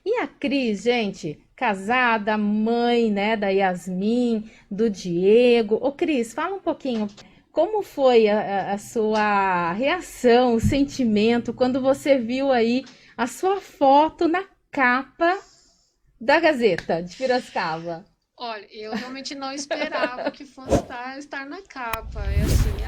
E a Cris, gente, casada, mãe, né, da Yasmin, do Diego. Ô, Cris, fala um pouquinho, como foi a sua reação, o sentimento, quando você viu aí a sua foto na capa da Gazeta de Piracicaba? Olha, eu realmente não esperava que fosse estar na capa. É assim,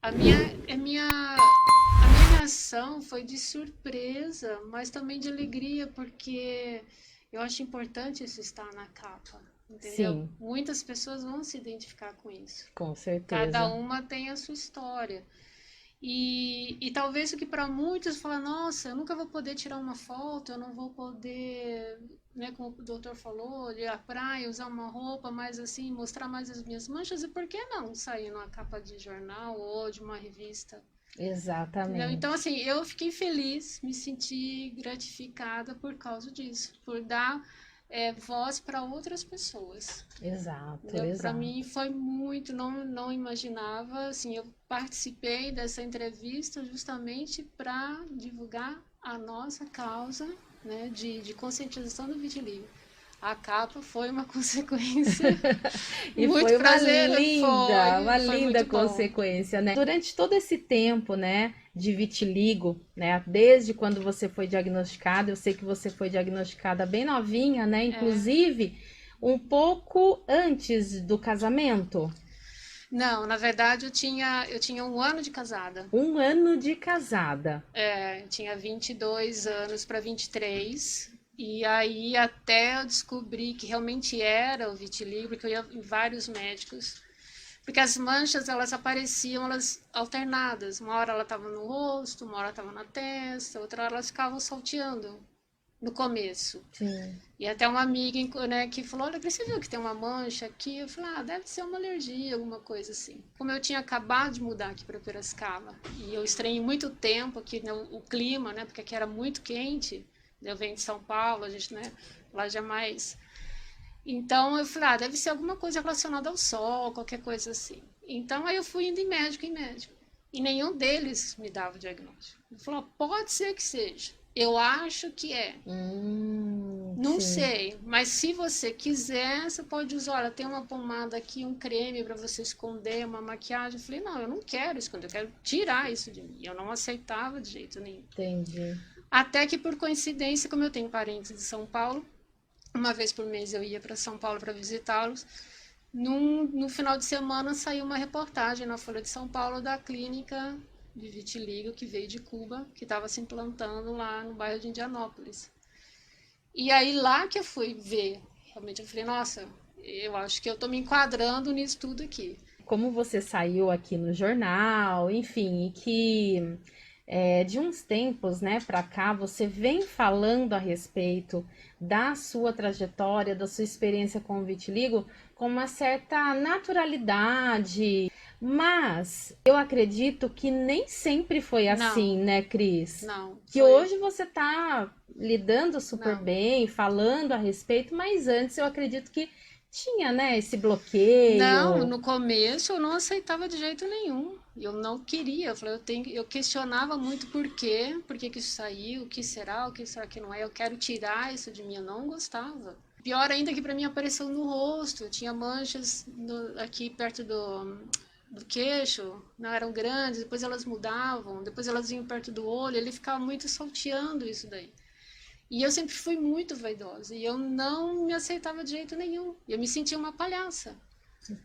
a minha, a minha, a minha reação foi de surpresa, mas também de alegria, porque eu acho importante isso estar na capa, entendeu? Sim, Muitas pessoas vão se identificar com isso. com Cada certeza. uma tem a sua história. E talvez o que para muitos fala, nossa, eu nunca vou poder tirar uma foto, eu não vou poder, né, como o doutor falou, ir à praia, usar uma roupa mais assim, mostrar mais as minhas manchas, e por que não sair numa capa de jornal ou de uma revista? Entendeu? Então, Exatamente. assim, eu fiquei feliz, me senti gratificada por causa disso, por dar voz para outras pessoas. Exato, Entendeu? Para mim exato. foi muito, não imaginava, assim, eu participei dessa entrevista justamente para divulgar a nossa causa, né, de conscientização do vitiligo. A capa foi uma consequência. E Muito foi prazer, uma foi linda muito bom. consequência, né? Durante todo esse tempo, né, de vitiligo, né, desde quando você foi diagnosticada, eu sei que você foi diagnosticada bem novinha, né, É, inclusive um pouco antes do casamento. não, na verdade eu tinha 1 ano de casada. 1 ano de casada. Eu tinha 22 anos para 23. E aí até eu descobri que realmente era o vitiligo, porque eu ia em vários médicos. Porque as manchas, elas apareciam, elas alternadas. Uma hora ela estava no rosto, uma hora estava na testa, outra hora elas ficavam salteando no começo. Sim. E até uma amiga, né, que falou, olha, você viu que tem uma mancha aqui? Eu falei, ah, deve ser uma alergia, alguma coisa assim. Como eu tinha acabado de mudar aqui para Piracicaba, e eu estranhei muito tempo aqui, né, o clima, né, porque aqui era muito quente, eu venho de São Paulo, a gente, né, lá já é mais... Então eu falei, ah, deve ser alguma coisa relacionada ao sol, qualquer coisa assim. Então aí eu fui indo em médico em médico. E nenhum deles me dava o diagnóstico. Ele falou, pode ser que seja. Eu acho que é. Não Sim. sei, mas se você quiser, você pode usar. Olha, tem uma pomada aqui, um creme para você esconder, uma maquiagem. Eu falei, não, eu não quero esconder, eu quero tirar isso de mim. Eu não aceitava de jeito nenhum. Entendi. Até que, por coincidência, como eu tenho parentes de São Paulo, uma vez por mês eu ia para São Paulo para visitá-los. No final de semana saiu uma reportagem na Folha de São Paulo da clínica de vitiligo que veio de Cuba, que estava se implantando lá no bairro de Indianópolis. E aí lá que eu fui ver, realmente eu falei, nossa, eu acho que eu tô me enquadrando nisso tudo aqui. Como você saiu aqui no jornal, enfim, e que de uns tempos, né, para cá, você vem falando a respeito da sua trajetória, da sua experiência com o vitiligo, com uma certa naturalidade, mas eu acredito que nem sempre foi assim, Não, né, Cris? não, Que foi, hoje você tá lidando super não. bem, falando a respeito, mas antes eu acredito que tinha, né, esse Não, bloqueio. no começo eu não aceitava de jeito nenhum. Eu não queria. Eu falei, eu questionava muito por que isso saiu, o que será que não é? Eu quero tirar isso de mim. Eu não gostava. Pior ainda que para mim apareceu no rosto. Eu tinha manchas aqui perto do queixo, não eram grandes, depois elas mudavam, depois elas vinham perto do olho, ele ficava muito salteando isso daí. E eu sempre fui muito vaidosa e eu não me aceitava de jeito nenhum. Eu me sentia uma palhaça.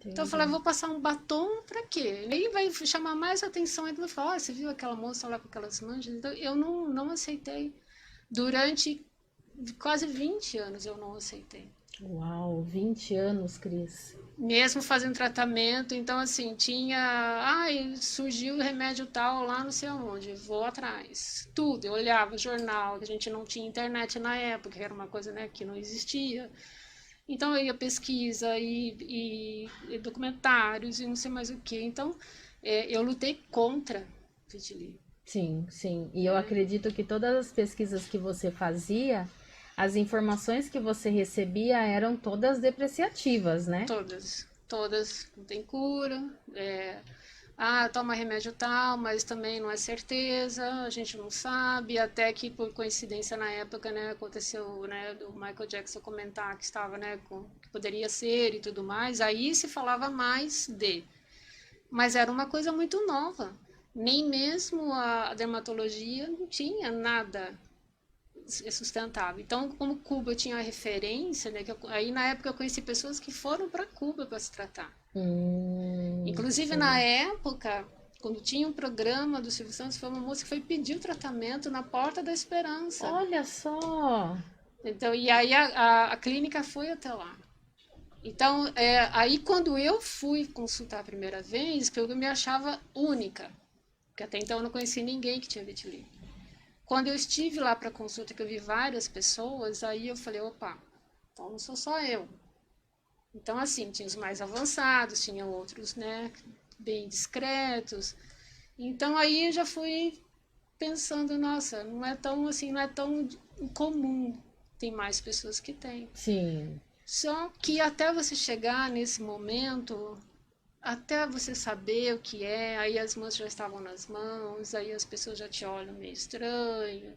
Então eu falei, Entendi. vou passar um batom pra quê? Aí vai chamar mais atenção. Aí ele falou, ah, você viu aquela moça lá com aquelas manchas? Então eu não aceitei. Durante quase 20 anos eu não aceitei. Uau, 20 anos, Cris. Mesmo fazendo tratamento, então assim, tinha. Ai, surgiu o remédio tal lá não sei aonde, vou atrás. Tudo, eu olhava jornal, a gente não tinha internet na época, era uma coisa né, que não existia. Então eu ia pesquisa e documentários e não sei mais o que. Então eu lutei contra vitiligo. Sim, sim. E eu acredito que todas as pesquisas que você fazia, as informações que você recebia eram todas depreciativas, né? Todas, todas, não tem cura. Ah, toma remédio tal, mas também não é certeza, a gente não sabe, até que por coincidência na época, né, aconteceu, né, do Michael Jackson comentar que estava, né, que poderia ser e tudo mais, aí se falava mais mas era uma coisa muito nova, nem mesmo a dermatologia não tinha nada sustentável. Então, como Cuba tinha a referência, né, aí na época eu conheci pessoas que foram para Cuba para se tratar. Inclusive, na Sim. época, quando tinha um programa do Silvio Santos, foi uma moça que foi pedir o tratamento na Porta da Esperança. Olha só. Então, e aí a clínica foi até lá. Então, aí quando eu fui consultar a primeira vez, que eu me achava única, porque até então eu não conhecia ninguém que tinha vitiligo. Quando eu estive lá para consulta, que eu vi várias pessoas, aí eu falei, opa, então não sou só eu. Então, assim, tinha os mais avançados, tinha outros, né, bem discretos. Então, aí eu já fui pensando, nossa, não é tão assim, não é tão incomum. Tem mais pessoas que têm. Sim. Só que até você chegar nesse momento, até você saber o que é, aí as mãos já estavam nas mãos, aí as pessoas já te olham meio estranho.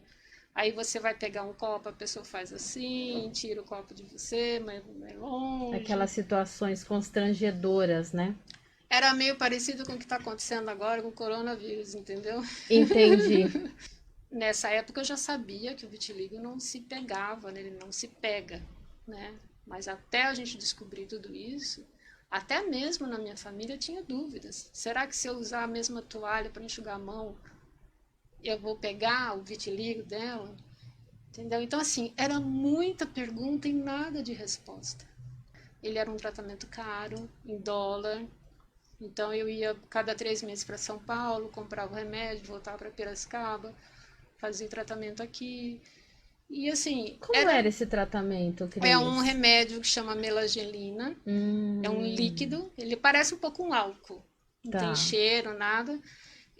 Aí você vai pegar um copo, a pessoa faz assim, tira o copo de você, mas é longe. Aquelas situações constrangedoras, né? Era meio parecido com o que está acontecendo agora com o coronavírus, entendeu? Entendi. Nessa época eu já sabia que o vitiligo não se pegava, né? Ele não se pega, né? Mas até a gente descobrir tudo isso, até mesmo na minha família tinha dúvidas. Será que se eu usar a mesma toalha para enxugar a mão, eu vou pegar o vitiligo dela? Entendeu? Então, assim, era muita pergunta e nada de resposta. Ele era um tratamento caro, em dólar. Então, eu ia cada 3 meses para São Paulo, comprava o remédio, voltava para Piracicaba, fazia o tratamento aqui. E, assim, Como era esse tratamento, é um Cris? remédio que chama melagelina. É um Hum, líquido. Ele parece um pouco um álcool. Não tem tá. cheiro, nada.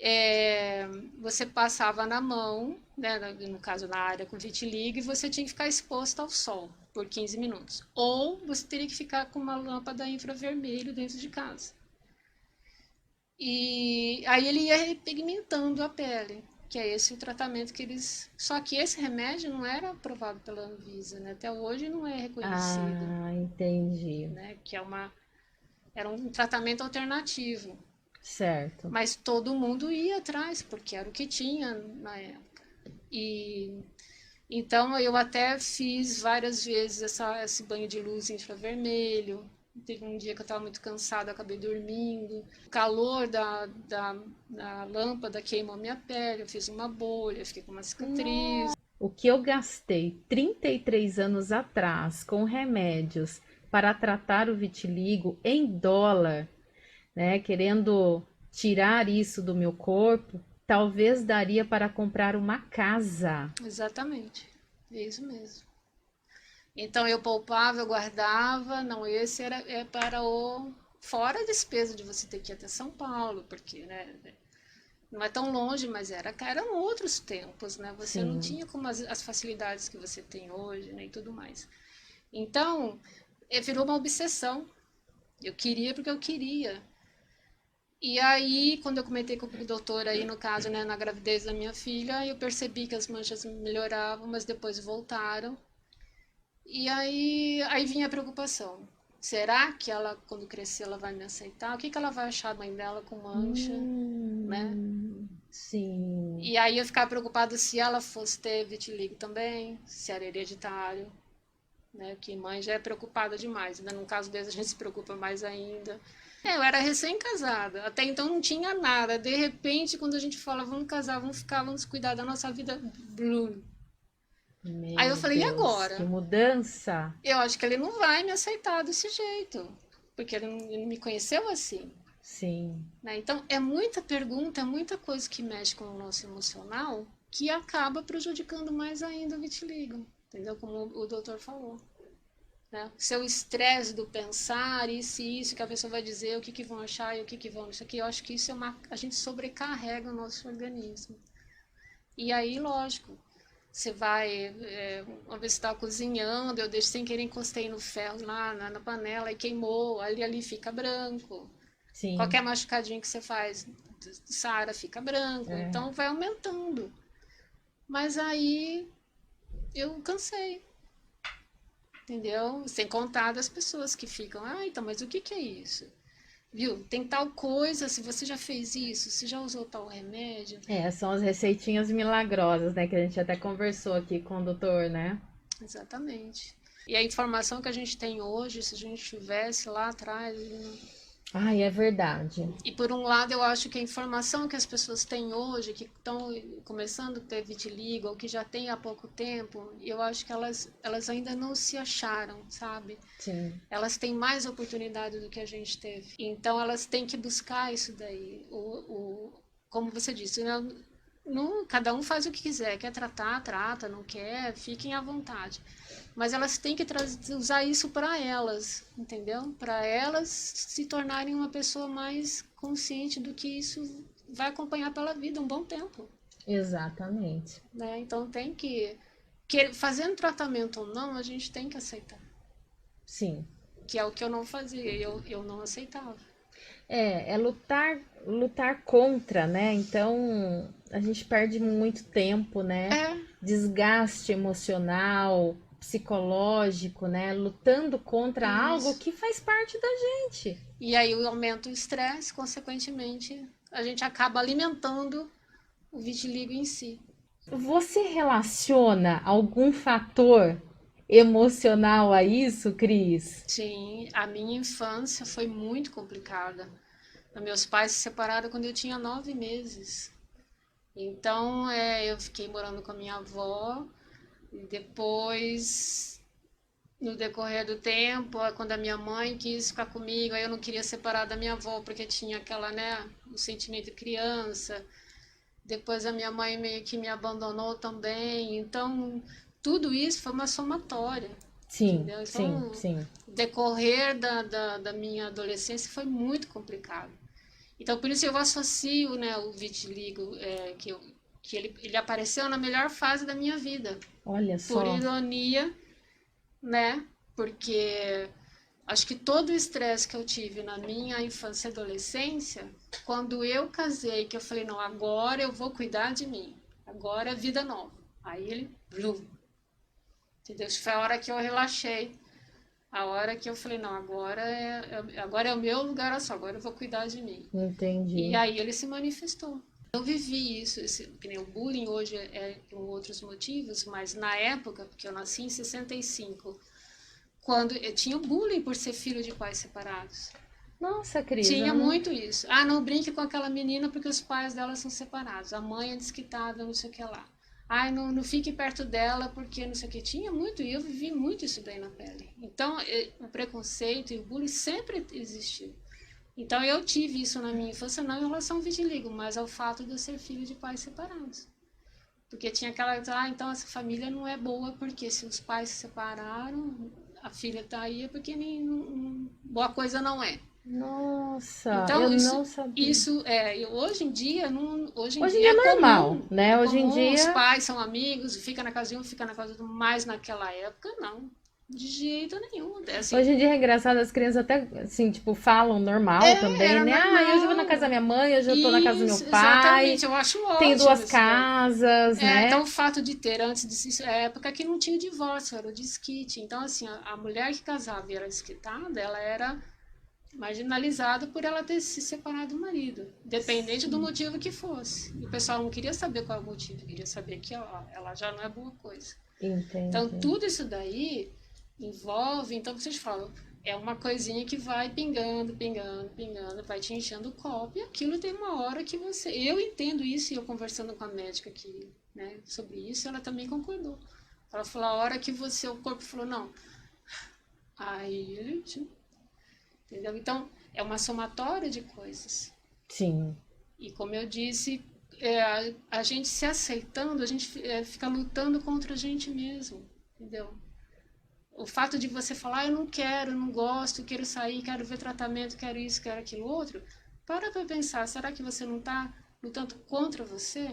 É, você passava na mão, né, no caso na área com vitiligo, e você tinha que ficar exposto ao sol por 15 minutos. Ou você teria que ficar com uma lâmpada infravermelho dentro de casa. E aí ele ia repigmentando a pele, que é esse o tratamento que eles. Só que esse remédio não era aprovado pela Anvisa, né? Até hoje não é reconhecido, Ah, entendi. né? Que é uma. Era um tratamento alternativo. Certo. Mas todo mundo ia atrás, porque era o que tinha na época. E então eu até fiz várias vezes esse banho de luz infravermelho. Teve um dia que eu estava muito cansada, acabei dormindo. O calor da lâmpada queimou minha pele, eu fiz uma bolha, fiquei com uma cicatriz. O que eu gastei 33 anos atrás com remédios para tratar o vitiligo em dólar, né, querendo tirar isso do meu corpo, talvez daria para comprar uma casa. Exatamente, é isso mesmo. Então eu poupava, eu guardava, não, esse é para o. Fora a despesa de você ter que ir até São Paulo, porque, né, não é tão longe, mas eram outros tempos, né? Você não Sim. tinha como as facilidades que você tem hoje, né, e tudo mais. Então, virou uma obsessão. Eu queria porque eu queria. E aí, quando eu comentei com o doutor aí, no caso, né, na gravidez da minha filha, eu percebi que as manchas melhoravam, mas depois voltaram. E aí vinha a preocupação. Será que ela, quando crescer, ela vai me aceitar? O que ela vai achar da mãe dela com mancha, né? Sim. E aí eu ficava preocupada se ela fosse ter vitiligo também, se era hereditário, né? Que mãe já é preocupada demais, né? No caso deles a gente se preocupa mais ainda. Eu era recém-casada, até então não tinha nada. De repente, quando a gente fala, vamos casar, vamos ficar, vamos cuidar da nossa vida, blum. Aí eu Meu falei, e Deus, que agora? mudança. Eu acho que ele não vai me aceitar desse jeito, porque ele não me conheceu assim. Sim. Né? Então, é muita pergunta, é muita coisa que mexe com o nosso emocional que acaba prejudicando mais ainda o vitiligo, entendeu? Como o doutor falou. Né? Seu estresse do pensar, isso, que a pessoa vai dizer, o que vão achar e o que vão. Isso aqui, eu acho que isso é a gente sobrecarrega o nosso organismo. E aí, lógico, você vai, uma vez você está cozinhando, eu deixo sem querer, encostei no ferro lá na panela e queimou, ali fica branco. sim. Qualquer machucadinho que você faz, sara, fica branco, É. então vai aumentando. Mas aí eu cansei, entendeu? Sem contar das pessoas que ficam, então, mas o que que é isso? Viu? Tem tal coisa, se você já fez isso, se já usou tal remédio. É, são as receitinhas milagrosas, né? Que a gente até conversou aqui com o doutor, né? Exatamente. E a informação que a gente tem hoje, se a gente tivesse lá atrás. Ai, é verdade. E por um lado, eu acho que a informação que as pessoas têm hoje, que estão começando a ter vitiligo, ou que já têm há pouco tempo, eu acho que elas ainda não se acharam, sabe? Sim, Elas têm mais oportunidade do que a gente teve. Então, elas têm que buscar isso daí. Como você disse, né? Não, cada um faz o que quiser. Quer tratar, trata. Não quer, fiquem à vontade. Mas elas têm que usar isso para elas, entendeu? Para elas se tornarem uma pessoa mais consciente do que isso vai acompanhar pela vida um bom tempo, exatamente. né? Então tem fazendo tratamento ou não, a gente tem que aceitar. Sim. Que é o que eu não fazia, eu não aceitava. É lutar contra, né? Então a gente perde muito tempo, né? É, Desgaste emocional, psicológico, né? Lutando contra algo isso. que faz parte da gente. E aí aumenta o estresse, consequentemente, a gente acaba alimentando o vitiligo em si. Você relaciona algum fator emocional a isso, Cris? Sim, a minha infância foi muito complicada. Meus pais se separaram quando eu tinha 9 meses. Então, eu fiquei morando com a minha avó. E depois, no decorrer do tempo, quando a minha mãe quis ficar comigo, aí eu não queria separar da minha avó, porque tinha aquela, né, o sentimento de criança. Depois a minha mãe meio que me abandonou também. Então, tudo isso foi uma somatória, Sim, entendeu? sim, Então, sim. o decorrer da minha adolescência foi muito complicado. Então, por isso eu associo, né, o vitiligo, que ele apareceu na melhor fase da minha vida. Olha Por só. ironia, né? Porque acho que todo o estresse que eu tive na minha infância e adolescência, quando eu casei, que eu falei, não, agora eu vou cuidar de mim. Agora é vida nova. Aí ele, blum, entendeu? Foi a hora que eu relaxei. A hora que eu falei, não, agora é o meu lugar só, agora eu vou cuidar de mim. E Entendi. aí ele se manifestou. Eu vivi isso, que nem o bullying hoje por outros motivos, mas na época, porque eu nasci em 65, quando eu tinha o bullying por ser filho de pais separados. Nossa, Cris, eu Tinha não. muito isso. Ah, não brinque com aquela menina porque os pais dela são separados. A mãe é desquitada, não sei o que lá. Ai, não fique perto dela porque não sei o que. Tinha muito, e eu vivi muito isso daí na pele. Então, o preconceito e o bullying sempre existiu. Então, eu tive isso na minha infância, não em relação ao vitiligo, mas ao fato de eu ser filho de pais separados. Porque tinha aquela, então essa família não é boa porque se os pais se separaram, a filha tá aí é porque boa coisa não é. Nossa, eu Então, não sabia. hoje em dia, não, hoje em Hoje em dia dia é normal, é né? Hoje em comum, os dia, pais são amigos, fica na casa de um, fica na casa do outro, mas naquela época, não, de jeito nenhum, assim, hoje em dia é engraçado, as crianças até, assim, tipo, falam normal também, era né? Ah, hoje eu vou na casa da normal, minha mãe, hoje eu tô na casa do meu isso, pai, exatamente, eu acho tenho ótimo duas isso daí. casas, Então, o né? fato de ter, antes de época que não tinha o divórcio, era o desquite, então, assim, a mulher que casava e era desquitada, ela era marginalizada por ela ter se separado do marido, dependente do motivo que fosse. E o pessoal não queria saber qual é o motivo, queria saber que ela já não é boa coisa. Então, Entendi. tudo isso daí envolve, então vocês falam, é uma coisinha que vai pingando, pingando, pingando, vai te enchendo o copo, e aquilo tem uma hora que você. Eu entendo isso, e eu conversando com a médica aqui, né, sobre isso, ela também concordou. Ela falou, a hora que o corpo falou, não. Aí, entendeu? Então, é uma somatória de coisas. Sim, E como eu disse, a gente se aceitando, a gente fica lutando contra a gente mesmo, entendeu? O fato de você falar, eu não quero, eu não gosto, quero sair, quero ver tratamento, quero isso, quero aquilo outro, para pensar, será que você não está lutando contra você?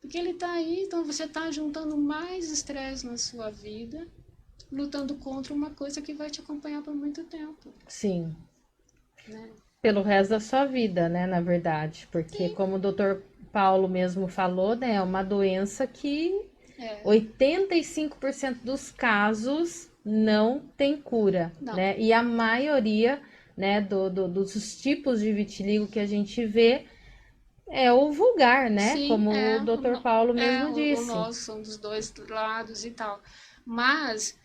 Porque ele está aí, então você está juntando mais estresse na sua vida, lutando contra uma coisa que vai te acompanhar por muito tempo, sim. né? Pelo resto da sua vida, né, na verdade, porque Sim, como o doutor Paulo mesmo falou, né, é uma doença que é, 85% dos casos não tem cura, não. né? E a maioria, né, dos tipos de vitiligo que a gente vê é o vulgar, né? Sim, Como o é, doutor Paulo é mesmo o disse. nosso, são dos dois lados e tal. Mas,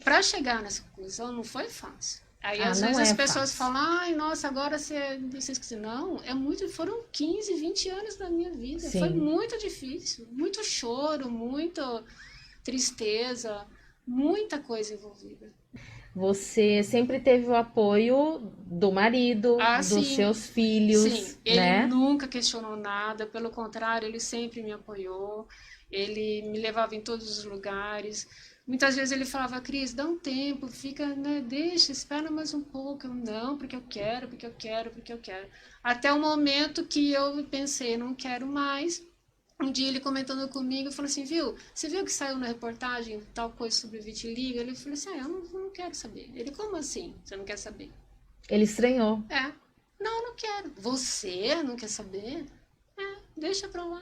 para chegar nessa conclusão, não foi fácil. Aí, Ah, às não vezes, as é pessoas fácil. falam, ai, nossa, agora você esqueceu. Não, é muito, foram 15, 20 anos da minha vida. Foi Sim. muito difícil. Muito choro, muita tristeza, muita coisa envolvida. Você sempre teve o apoio do marido, Ah, dos sim, seus filhos, sim. Ele né? nunca questionou nada, pelo contrário, ele sempre me apoiou, ele me levava em todos os lugares. Muitas vezes ele falava, Cris, dá um tempo, fica, né, deixa, espera mais um pouco. Eu, não, porque eu quero, porque eu quero, porque eu quero. Até o momento que eu pensei, não quero mais. Um dia ele comentando comigo, falou assim, viu, você viu que saiu na reportagem tal coisa sobre vitiligo? Ele falou assim, eu não quero saber. Ele, como assim, você não quer saber? Ele estranhou. É. Não, não quero. Você não quer saber? É, deixa pra lá.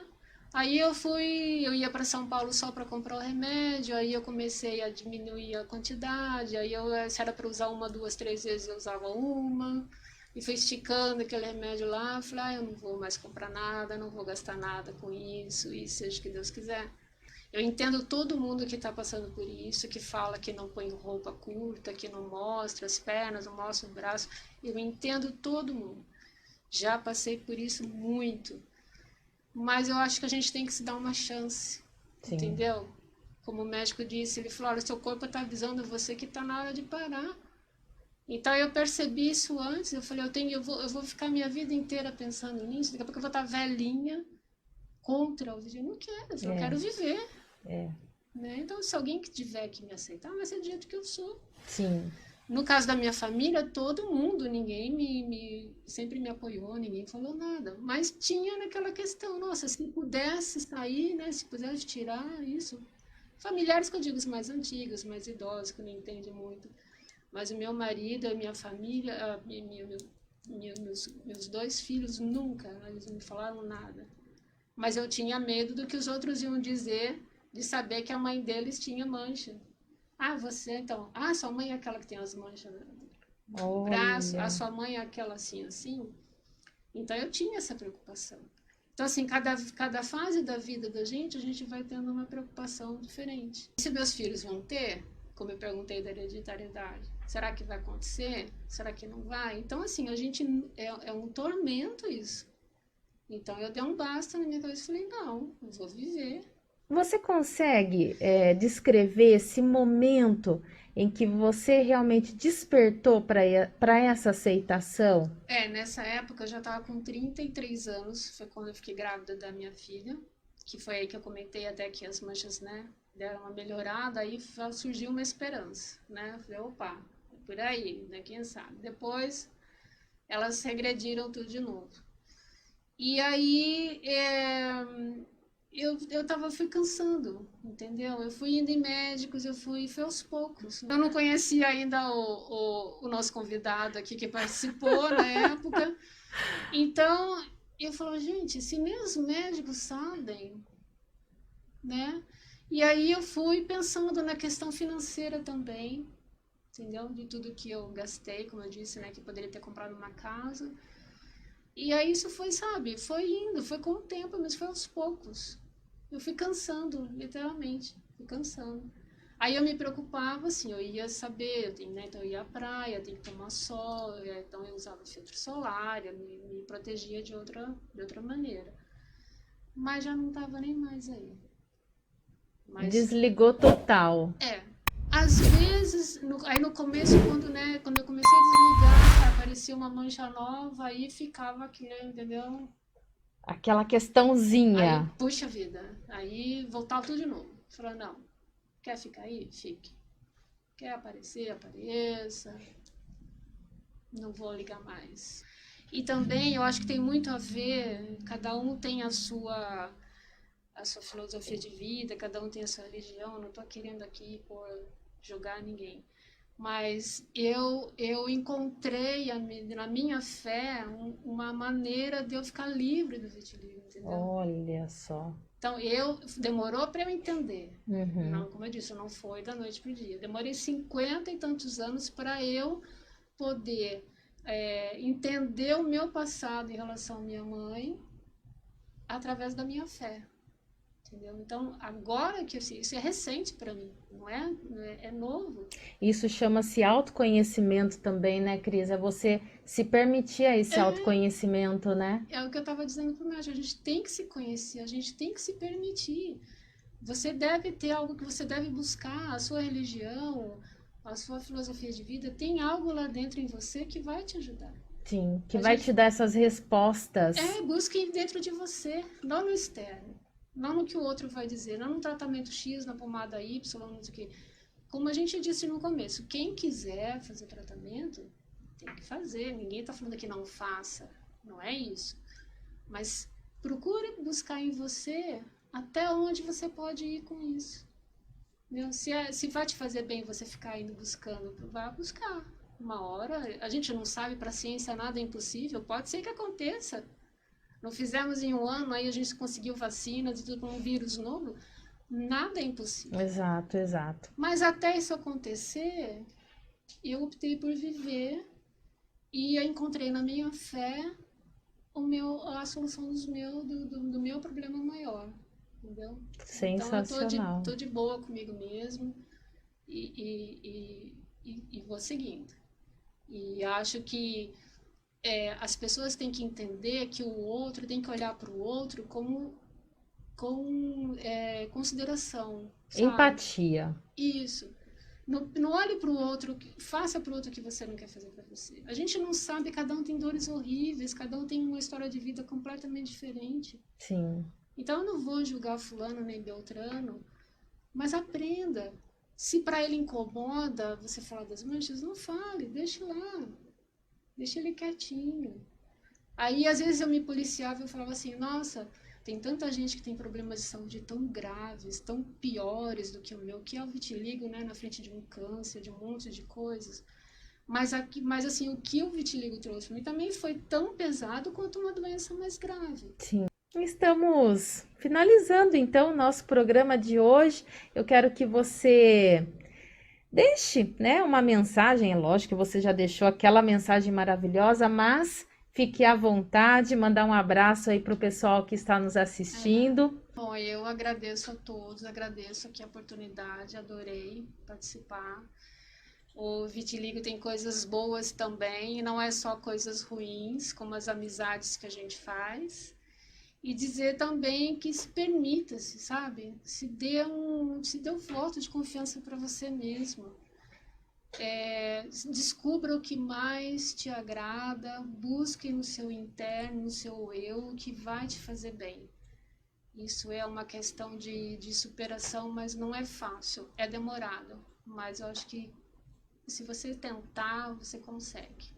Aí eu ia para São Paulo só para comprar o remédio, aí eu comecei a diminuir a quantidade, aí se era para usar uma, duas, três vezes, eu usava uma, e fui esticando aquele remédio lá, falei, eu não vou mais comprar nada, não vou gastar nada com isso, e seja o que Deus quiser. Eu entendo todo mundo que está passando por isso, que fala que não põe roupa curta, que não mostra as pernas, não mostra o braço. Eu entendo todo mundo. Já passei por isso muito. Mas eu acho que a gente tem que se dar uma chance, Sim. entendeu? Como o médico disse, ele falou: olha, seu corpo está avisando você que está na hora de parar. Então eu percebi isso antes. Eu falei: eu vou ficar minha vida inteira pensando nisso. Daqui a pouco eu vou estar velhinha contra o vídeo. Eu não quero, eu só É, quero viver. é. Né? Então, se alguém que tiver que me aceitar, vai ser do jeito que eu sou. Sim. No caso da minha família, todo mundo, ninguém sempre me apoiou, ninguém falou nada. Mas tinha naquela questão, nossa, se pudesse sair, né, se pudesse tirar isso. Familiares que eu digo, os mais antigos, mais idosos, que não entendem muito. Mas o meu marido, a minha família, meus dois filhos, nunca, eles não me falaram nada. Mas eu tinha medo do que os outros iam dizer, de saber que a mãe deles tinha mancha. Ah, você então. Ah, sua mãe é aquela que tem as manchas no braço. Ah, Olha. sua mãe é aquela assim, assim. Então eu tinha essa preocupação. Então, assim, cada fase da vida da gente, a gente vai tendo uma preocupação diferente. E se meus filhos vão ter, como eu perguntei da hereditariedade, será que vai acontecer? Será que não vai? Então, assim, a gente é um tormento isso. Então eu dei um basta na minha cabeça e falei, não, eu vou viver. Você consegue, descrever esse momento em que você realmente despertou para essa aceitação? É, nessa época eu já estava com 33 anos, foi quando eu fiquei grávida da minha filha, que foi aí que eu comentei até que as manchas, né, deram uma melhorada, aí surgiu uma esperança, né? Eu falei, opa, é por aí, né, quem sabe. Depois elas regrediram tudo de novo. E aí fui cansando, entendeu? Eu fui indo em médicos, foi aos poucos. Eu não conhecia ainda o nosso convidado aqui que participou na época. Então, eu falo, gente, se nem os médicos sabem, né? E aí eu fui pensando na questão financeira também, entendeu? De tudo que eu gastei, como eu disse, né? Que poderia ter comprado uma casa. E aí isso foi, sabe, foi indo, foi com o tempo, mas foi aos poucos. Eu fui cansando, literalmente, fui cansando. Aí eu me preocupava, assim, eu ia saber, né, então eu ia à praia, eu tenho que tomar sol, então eu usava filtro solar, eu me protegia de outra maneira. Mas já não estava nem mais aí. Mas, Desligou total. é, às vezes, aí no começo, quando eu comecei a desligar, aparecia uma mancha nova, aí ficava aquilo, entendeu? Aquela Aí, questãozinha. puxa vida, aí voltava tudo de novo. Falei, não, quer ficar aí? Fique. Quer aparecer? Apareça. Não vou ligar mais. E também eu acho que tem muito a ver, cada um tem a sua filosofia de vida, cada um tem a sua religião, não estou querendo aqui por julgar ninguém. Mas eu encontrei na minha fé uma maneira de eu ficar livre do vitiligo, entendeu? Olha só. Então, demorou para eu entender. Uhum. Não, como eu disse, não foi da noite para o dia. Demorei 50 e tantos anos para eu poder entender o meu passado em relação à minha mãe através da minha fé. Entendeu? Então, agora que isso é recente para mim, não é? É novo. Isso chama-se autoconhecimento também, né, Cris? É você se permitir a esse autoconhecimento, né? É o que eu estava dizendo para o médico. A gente tem que se conhecer, a gente tem que se permitir. Você deve ter algo que você deve buscar, a sua religião, a sua filosofia de vida, tem algo lá dentro em você que vai te ajudar. Sim, que vai te dar essas respostas. Busque dentro de você, não no externo. Não no que o outro vai dizer, não no tratamento X, na pomada Y, não sei o quê. Como a gente disse no começo, quem quiser fazer tratamento, tem que fazer. Ninguém está falando que não faça, não é isso. Mas procure buscar em você até onde você pode ir com isso. Se vai te fazer bem você ficar indo buscando, vá buscar. Uma hora, a gente não sabe, para a ciência nada é impossível, pode ser que aconteça. Não fizemos em um ano, aí a gente conseguiu vacinas e tudo com um vírus novo. Nada é impossível. Exato, exato. Mas até isso acontecer, eu optei por viver e eu encontrei na minha fé a solução do meu problema maior. Entendeu? Sensacional. Então eu tô de boa comigo mesmo e vou seguindo. E acho que as pessoas têm que entender que o outro tem que olhar para o outro com consideração. Sabe? Empatia. Isso. Não olhe para o outro, faça para o outro o que você não quer fazer para você. A gente não sabe, cada um tem dores horríveis, cada um tem uma história de vida completamente diferente. Sim. Então eu não vou julgar fulano nem beltrano, mas aprenda. Se para ele incomoda você falar das manchas, não fale, deixe lá. Deixa ele quietinho. Aí, às vezes, eu me policiava e eu falava assim, nossa, tem tanta gente que tem problemas de saúde tão graves, tão piores do que o meu, que é o vitiligo, né, na frente de um câncer, de um monte de coisas. Mas assim, o que o vitiligo trouxe para mim também foi tão pesado quanto uma doença mais grave. Sim. Estamos finalizando, então, o nosso programa de hoje. Eu quero que você deixe, né, uma mensagem. É lógico que você já deixou aquela mensagem maravilhosa, mas fique à vontade, mandar um abraço aí para o pessoal que está nos assistindo. Bom, eu agradeço a todos, agradeço aqui a oportunidade, adorei participar. O vitiligo tem coisas boas também, não é só coisas ruins, como as amizades que a gente faz. E dizer também que se permita-se, sabe? Se dê um voto de confiança para você mesmo. Descubra o que mais te agrada, busque no seu interno, no seu eu, o que vai te fazer bem. Isso é uma questão de superação, mas não é fácil, é demorado. Mas eu acho que se você tentar, você consegue.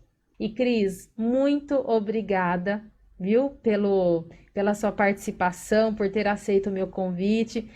E Cris, muito obrigada, viu, pela sua participação, por ter aceito o meu convite.